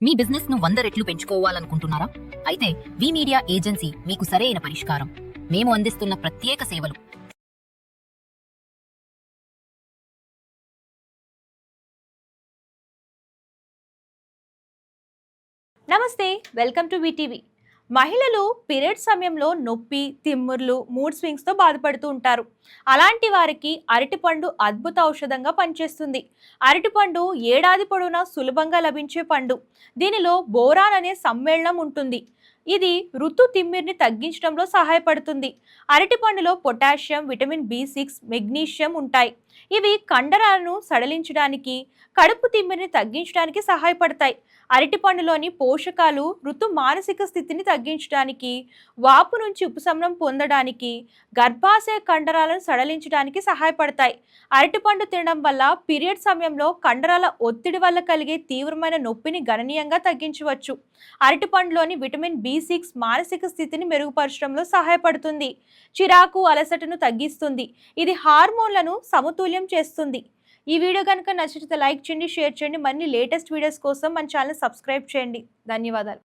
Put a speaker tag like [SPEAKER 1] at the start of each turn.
[SPEAKER 1] మీ business ను 100 రెట్లు పెంచుకోవాలనుకుంటున్నారా? అయితే వి మీడియా ఏజెన్సీ మీకు సరైన పరిష్కారం. మేము అందిస్తున్న ప్రత్యేక సేవలు.
[SPEAKER 2] నమస్తే, వెల్కమ్ టు వీటీవీ. మహిళలు పీరియడ్ సమయంలో నొప్పి, తిమ్ముర్లు, మూడ్ స్వింగ్స్తో బాధపడుతూ ఉంటారు. అలాంటి వారికి అరటిపండు అద్భుత ఔషధంగా పనిచేస్తుంది. అరటిపండు ఏడాది పొడవునా సులభంగా లభించే పండు. దీనిలో బోరాన్ అనే సమ్మేళనం ఉంటుంది. ఇది ఋతు తిమ్మిరిని తగ్గించడంలో సహాయపడుతుంది. అరటిపండులో పొటాషియం, విటమిన్ B6, మెగ్నీషియం ఉంటాయి. ఇవి కండరాలను సడలించడానికి, కడుపు తిమ్మిరిని తగ్గించడానికి సహాయపడతాయి. అరటిపండులోని పోషకాలు ఋతు మానసిక స్థితిని తగ్గించడానికి, వాపు నుంచి ఉపశమనం పొందడానికి, గర్భాశయ కండరాలను సడలించడానికి సహాయపడతాయి. అరటిపండు తినడం వల్ల పీరియడ్ సమయంలో కండరాల ఒత్తిడి వల్ల కలిగే తీవ్రమైన నొప్పిని గణనీయంగా తగ్గించవచ్చు. అరటిపండులోని విటమిన్ B6 మానసిక స్థితిని మెరుగుపరచడంలో సహాయపడుతుంది. చిరాకు, అలసటను తగ్గిస్తుంది. ఇది హార్మోన్లను సమతుల్యం చేస్తుంది. ఈ వీడియో కనుక నచ్చితే లైక్ చేయండి, షేర్ చేయండి. మరిన్ని లేటెస్ట్ వీడియోస్ కోసం మన ఛానల్ సబ్స్క్రైబ్ చేయండి. ధన్యవాదాలు.